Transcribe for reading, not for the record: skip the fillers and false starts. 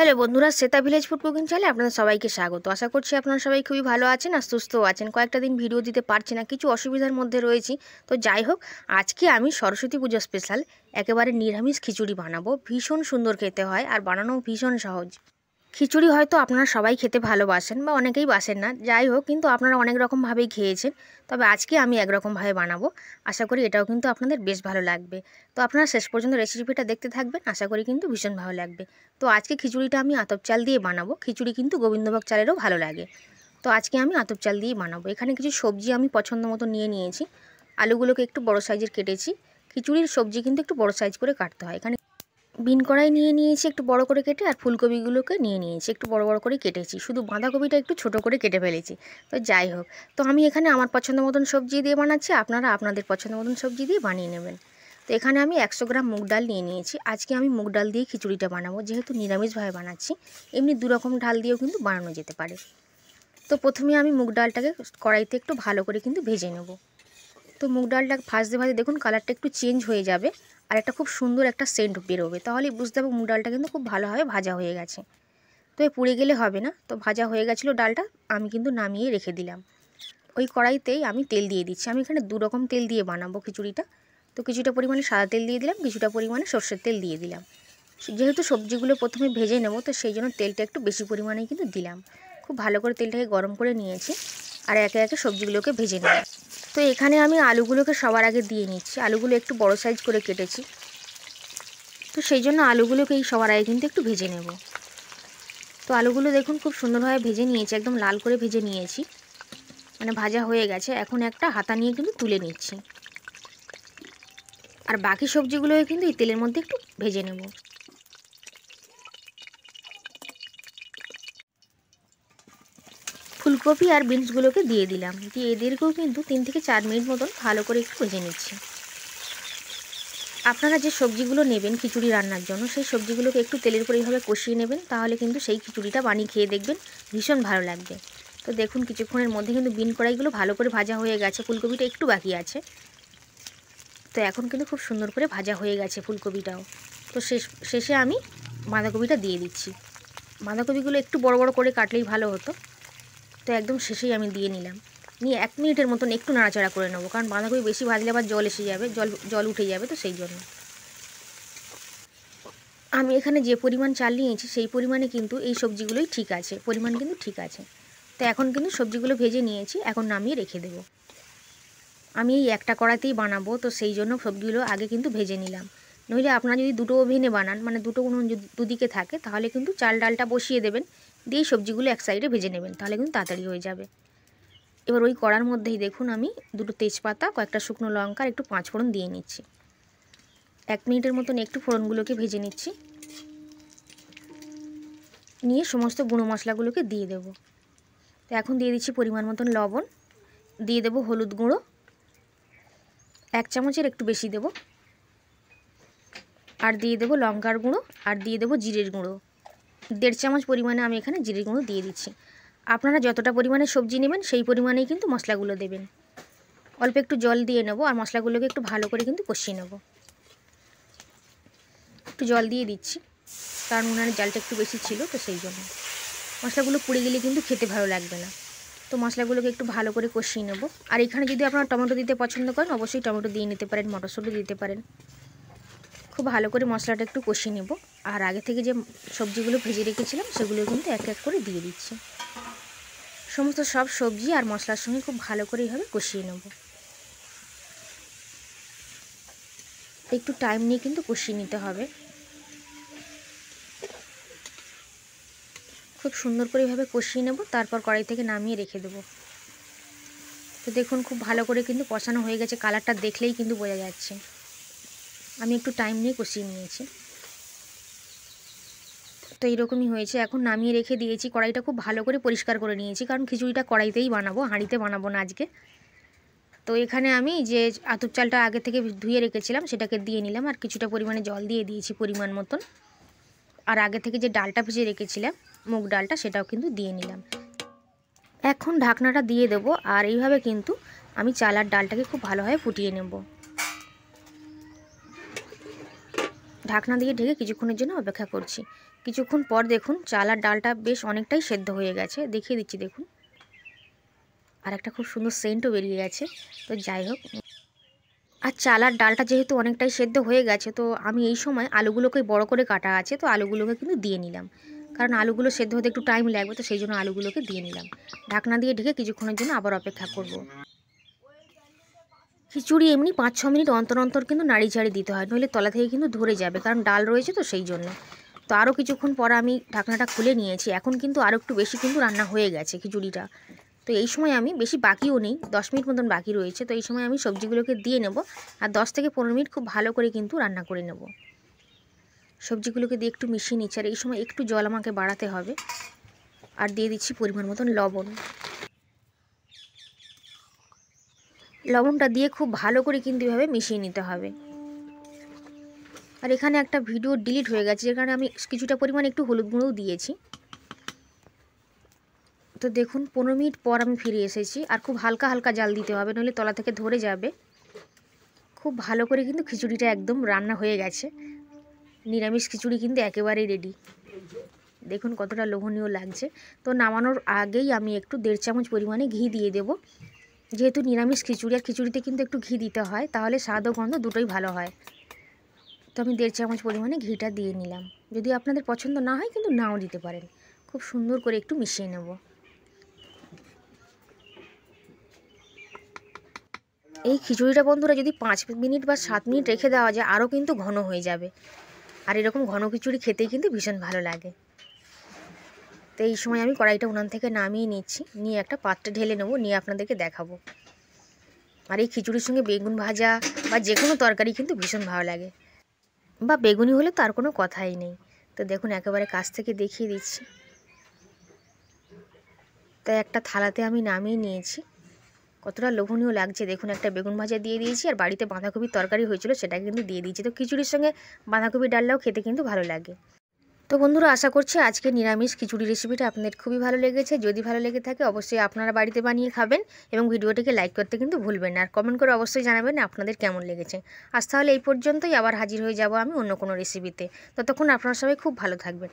Hello বন্ধুরা, Shweta village food cooking চ্যানেলে আপনাদের সবাইকে স্বাগত। আশা করছি আপনারা সবাই খুবই ভালো আছেন আর সুস্থও আছেন। কয়েকটা দিন ভিডিও দিতে পারছি না, কিছু অসুবিধার মধ্যে রয়েছি। তো যাই হোক, আজকে আমি সরস্বতী পুজো স্পেশাল একেবারে নিরামিষ খিচুড়ি বানাবো। ভীষণ সুন্দর খেতে হয় আর বানানো ভীষণ সহজ। খিচুড়ি হয়তো আপনারা সবাই খেতে ভালোবাসেন বা অনেকেই বাসেন না, যাই হোক, কিন্তু আপনারা অনেক রকমভাবেই খেয়েছেন। তবে আজকে আমি একরকমভাবে বানাবো। আশা করি এটাও কিন্তু আপনাদের বেশ ভালো লাগবে। তো আপনারা শেষ পর্যন্ত রেসিপিটা দেখতে থাকবেন, আশা করি কিন্তু ভীষণ ভালো লাগবে। তো আজকে খিচুড়িটা আমি আতপ চাল দিয়ে বানাবো। খিচুড়ি কিন্তু গোবিন্দভোগ চালেরও ভালো লাগে। তো আজকে আমি আতপ চাল দিয়েই বানাবো। এখানে কিছু সবজি আমি পছন্দ মতো নিয়ে নিয়েছি। আলুগুলোকে একটু বড় সাইজের কেটেছি। খিচুড়ির সবজি কিন্তু একটু বড় সাইজ করে কাটতে হয়। এখানে বিন কড়াই নিয়ে নিয়েছি একটু বড় করে কেটে, আর ফুলকপিগুলোকে নিয়ে নিয়েছি একটু বড় বড় করে কেটেছি। শুধু বাঁধাকপিটা একটু ছোট করে কেটে ফেলেছি। তো যাই হোক, তো আমি এখানে আমার পছন্দ মতন সবজি দিয়ে বানাচ্ছি, আপনারা আপনাদের পছন্দ মতন সবজি দিয়ে বানিয়ে নেবেন। তো এখানে আমি 100 গ্রাম মুগ ডাল নিয়ে নিয়েছি। আজকে আমি মুগ ডাল দিয়ে খিচুড়িটা বানাবো, যেহেতু নিরামিষভাবে বানাচ্ছি। এমনি দু রকম ডাল দিয়েও কিন্তু বানানো যেতে পারে। তো প্রথমে আমি মুগ ডালটাকে কড়াইতে একটু ভালো করে কিন্তু ভেজে নেব। তো মুগ ডালটা ভাজতে ভাজতে দেখুন কালারটা একটু চেঞ্জ হয়ে যাবে, আর একটা খুব সুন্দর একটা সেন্ট বেরোবে। তাহলেই বুঝতে হবে মুগ ডালটা কিন্তু খুব ভালোভাবে ভাজা হয়ে গেছে। তো এ পুড়ে গেলে হবে না। তো ভাজা হয়ে গেছিলো ডালটা, আমি কিন্তু নামিয়ে রেখে দিলাম। ওই কড়াইতেই আমি তেল দিয়ে দিচ্ছি। আমি এখানে দু রকম তেল দিয়ে বানাবো খিচুড়িটা। তো কিছুটা পরিমাণে সাদা তেল দিয়ে দিলাম, কিছুটা পরিমাণে সর্ষের তেল দিয়ে দিলাম। যেহেতু সবজিগুলো প্রথমে ভেজে নেব, তো সেই জন্য তেলটা একটু বেশি পরিমাণেই কিন্তু দিলাম। খুব ভালো করে তেলটাকে গরম করে নিয়েছি, আর একে একে সবজিগুলোকে ভেজে নেব। তো এখানে আমি আলুগুলোকে সবার আগে দিয়ে নিচ্ছি। আলুগুলো একটু বড় সাইজ করে কেটেছি, তো সেই জন্য আলুগুলোকে এই সবার আগে কিন্তু একটু ভেজে নেব। তো আলুগুলো দেখুন খুব সুন্দরভাবে ভেজে নিয়েছি, একদম লাল করে ভেজে নিয়েছি, মানে ভাজা হয়ে গেছে। এখন একটা হাতা নিয়ে কিন্তু তুলে নিচ্ছি, আর বাকি সবজিগুলোকে কিন্তু এই তেলের মধ্যে একটু ভেজে নেব। ফুলকপি আর বিনসগুলোকে দিয়ে দিলাম, দিয়ে এদেরকেও কিন্তু 3 থেকে 4 মিনিট মতন ভালো করে একটু ভেজে নিচ্ছি। আপনারা যে সবজিগুলো নেবেন খিচুড়ি রান্নার জন্য, সেই সবজিগুলোকে একটু তেলের উপর এইভাবে কষিয়ে নেবেন, তাহলে কিন্তু সেই খিচুড়িটা বানিয়ে খেয়ে দেখবেন ভীষণ ভালো লাগবে। তো দেখুন কিছুক্ষণের মধ্যে কিন্তু বিন কড়াইগুলো ভালো করে ভাজা হয়ে গেছে, ফুলকপিটা একটু বাকি আছে। তো এখন কিন্তু খুব সুন্দর করে ভাজা হয়ে গেছে ফুলকপিটাও। তো শেষে আমি বাঁধাকপিটা দিয়ে দিচ্ছি। বাঁধাকপিগুলো একটু বড় বড় করে কাটলেই ভালো হতো। তো একদম শেষেই আমি দিয়ে নিলাম। নিয়ে 1 মিনিটের মতন একটু নাড়াচাড়া করে নেবো, কারণ বাঁধাকপি বেশি ভাজলে আবার জল এসে যাবে, জল উঠে যাবে, তো সেই জন্য। আমি এখানে যে পরিমাণ চাল নিয়েছি সেই পরিমাণে কিন্তু এই সবজিগুলোই ঠিক আছে, পরিমাণ কিন্তু ঠিক আছে। তো এখন কিন্তু সবজিগুলো ভেজে নিয়েছি, এখন নামিয়ে রেখে দেবো। আমি এই একটা কড়াতেই বানাবো, তো সেই জন্য সবজিগুলো আগে কিন্তু ভেজে নিলাম। নইলে আপনারা যদি দুটো ওভেনে বানান, মানে দুটো উনুন যদি দুদিকে থাকে, তাহলে কিন্তু চাল ডালটা বসিয়ে দেবেন, দিয়ে সবজিগুলো এক সাইডে ভেজে নেবেন, তাহলে কিন্তু তাড়াতাড়ি হয়ে যাবে। এবার ওই কড়ার মধ্যেই দেখুন আমি দুটো তেজপাতা, কয়েকটা শুকনো লঙ্কা আর একটু 5 ফোড়ন দিয়ে নিচ্ছি। 1 মিনিটের মতন একটু ফোড়নগুলোকে ভেজে নিচ্ছি, নিয়ে সমস্ত গুঁড়ো মশলাগুলোকে দিয়ে দেবো। তো এখন দিয়ে দিচ্ছি পরিমাণ মতন লবণ, দিয়ে দেবো হলুদ গুঁড়ো 1 চামচের একটু বেশি দেবো, আর দিয়ে দেবো লঙ্কার গুঁড়ো, আর দিয়ে দেবো জিরের গুঁড়ো 1.5 চামচ পরিমাণে আমি এখানে জিরের গুঁড়ো দিয়ে দিচ্ছি। আপনারা যতটা পরিমাণে সবজি নেবেন সেই পরিমাণেই কিন্তু মশলাগুলো দেবেন। অল্প একটু জল দিয়ে নেব, আর মশলাগুলোকে একটু ভালো করে কিন্তু কষিয়ে নেব। একটু জল দিয়ে দিচ্ছি, কারণ উনানের জালটা একটু বেশি ছিল, তো সেই জন্য। মশলাগুলো পুড়ে গেলে কিন্তু খেতে ভালো লাগবে না। তো মশলাগুলোকে একটু ভালো করে কষিয়ে নেব। আর এখানে যদি আপনারা টমেটো দিতে পছন্দ করেন, অবশ্যই টমেটো দিয়ে নিতে পারেন, মটরশুঁটি দিতে পারেন। খুব ভালো করে মশলাটা একটু কষিয়ে নেব, আর আগে থেকে যে সবজিগুলো ভেজে রেখেছিলাম সেগুলো কিন্তু এক এক করে দিয়ে দিচ্ছি। সমস্ত সব সবজি আর মশলার সঙ্গে খুব ভালো করে এইভাবে কষিয়ে নেব। একটু টাইম নিয়ে কিন্তু কষিয়ে নিতে হবে। খুব সুন্দর করে এইভাবে কষিয়ে নেব, তারপর কড়াই থেকে নামিয়ে রেখে দেবো। তো দেখুন খুব ভালো করে কিন্তু কষানো হয়ে গেছে, কালারটা দেখলেই কিন্তু বোঝা যাচ্ছে। আমি একটু টাইম নিয়ে কষিয়ে নিয়েছি। তো এইরকমই হয়েছে, এখন নামিয়ে রেখে দিয়েছি। কড়াইটা খুব ভালো করে পরিষ্কার করে নিয়েছি, কারণ খিচুড়িটা কড়াইতেই বানাবো, হাঁড়িতে বানাবো না আজকে। তো এখানে আমি যে আতপ চালটা আগে থেকে ধুয়ে রেখেছিলাম সেটাকে দিয়ে নিলাম, আর কিছুটা পরিমাণে জল দিয়ে দিয়েছি পরিমাণ মতন। আর আগে থেকে যে ডালটা ভিজিয়ে রেখেছিলাম মুগ ডালটা, সেটাও কিন্তু দিয়ে নিলাম। এখন ঢাকনাটা দিয়ে দেবো, আর এইভাবে কিন্তু আমি চাল আর ডালটাকে খুব ভালোভাবে ফুটিয়ে নেব। ঢাকনা দিয়ে ঢেকে কিছুক্ষণের জন্য অপেক্ষা করছি। কিছুক্ষণ পর দেখুন চাল আর ডালটা বেশ অনেকটাই সেদ্ধ হয়ে গেছে, দেখিয়ে দিচ্ছি দেখুন। আর একটা খুব সুন্দর সেন্টও বেরিয়ে গেছে। তো যাই হোক, আর চাল আর ডালটা যেহেতু অনেকটাই সেদ্ধ হয়ে গেছে, তো আমি এই সময় আলুগুলোকে বড় করে কাটা আছে, তো আলুগুলোকে কিন্তু দিয়ে নিলাম, কারণ আলুগুলো সেদ্ধ হতে একটু টাইম লাগবে, তো সেই জন্য আলুগুলোকে দিয়ে নিলাম। ঢাকনা দিয়ে ঢেকে কিছুক্ষণের জন্য আবার অপেক্ষা করব। খিচুড়ি এমনি 5-6 মিনিট অন্তর অন্তর কিন্তু নাড়ি চাড়ি দিতে হয়, নইলে তলা থেকে কিন্তু ধরে যাবে, কারণ ডাল রয়েছে তো সেই জন্য। তো আরও কিছুক্ষণ পর আমি ঢাকনাটা খুলে নিয়েছি। এখন কিন্তু আরও একটু বেশি কিন্তু রান্না হয়ে গেছে খিচুড়িটা। তো এই সময় আমি বেশি বাকিও নেই, 10 মিনিট মতন বাকি রয়েছে। তো এই সময় আমি সবজিগুলোকে দিয়ে নেব, আর 10 থেকে 15 মিনিট খুব ভালো করে কিন্তু রান্না করে নেব। সবজিগুলোকে দিয়ে একটু মিশিয়ে নিচ্ছি, আর এই সময় একটু জল আমাকে বাড়াতে হবে। আর দিয়ে দিচ্ছি পরিমাণ মতন লবণ। লবণটা দিয়ে খুব ভালো করে কিন্তু এভাবে মিশিয়ে নিতে হবে। আর এখানে একটা ভিডিও ডিলিট হয়ে গেছে, যেখানে আমি কিছুটা পরিমাণ একটু হলুদ গুঁড়োও দিয়েছি। তো দেখুন 15 মিনিট পর আমি ফিরে এসেছি। আর খুব হালকা হালকা জাল দিতে হবে, নইলে তলা থেকে ধরে যাবে। খুব ভালো করে কিন্তু খিচুড়িটা একদম রান্না হয়ে গেছে। নিরামিষ খিচুড়ি কিন্তু একেবারেই রেডি। দেখুন কতটা লোভনীয় লাগছে। তো নামানোর আগেই আমি একটু 1.5 চামচ পরিমাণে ঘি দিয়ে দেব। যেহেতু নিরামিষ খিচুড়ি, আর খিচুড়িতে কিন্তু একটু ঘি দিতে হয়, তাহলে স্বাদ ও গন্ধ দুটোই ভালো হয়। তো আমি 1.5 চামচ পরিমাণে ঘিটা দিয়ে নিলাম। যদি আপনাদের পছন্দ না হয় কিন্তু নাও দিতে পারেন। খুব সুন্দর করে একটু মিশিয়ে নেব। এই খিচুড়িটা বন্ধুরা যদি 5 মিনিট বা 7 মিনিট রেখে দেওয়া যায়, আরও কিন্তু ঘন হয়ে যাবে। আর এরকম ঘন খিচুড়ি খেতেই কিন্তু ভীষণ ভালো লাগে। তো এই সময় আমি কড়াইটা উনান থেকে নামিয়ে নিচ্ছি, নিয়ে একটা পাত্রে ঢেলে নেবো, নিয়ে আপনাদেরকে দেখাবো। আর এই খিচুড়ির সঙ্গে বেগুন ভাজা বা যে কোনো তরকারি কিন্তু ভীষণ ভালো লাগে, বা বেগুনি হলে তার কোনো কথাই নেই। তো দেখুন একেবারে কাছ থেকে দেখিয়ে দিচ্ছি। তাই একটা থালাতে আমি নামিয়ে নিয়েছি। কতটা লোভনীয় লাগছে দেখুন। একটা বেগুন ভাজা দিয়ে দিয়েছি, আর বাড়িতে বাঁধাকপির তরকারি হয়েছিল সেটা কিন্তু দিয়ে দিয়েছি। তো খিচুড়ির সঙ্গে বাঁধাকপির ডালটাও খেতে কিন্তু ভালো লাগে। তো বন্ধুরা, আশা করছি আজকে নিরামিষ খিচুড়ি রেসিপিটা আপনাদের খুবই ভালো লেগেছে। যদি ভালো লেগে থাকে অবশ্যই আপনারা বাড়িতে বানিয়ে খাবেন, এবং ভিডিওটিকে লাইক করতে কিন্তু ভুলবেন না। আর কমেন্ট করে অবশ্যই জানাবেন আপনাদের কেমন লেগেছে। আজ তাহলে এই পর্যন্তই, আবার হাজির হয়ে যাব আমি অন্য কোনো রেসিপিতে। ততক্ষণ আপনারা সবাই খুব ভালো থাকবেন।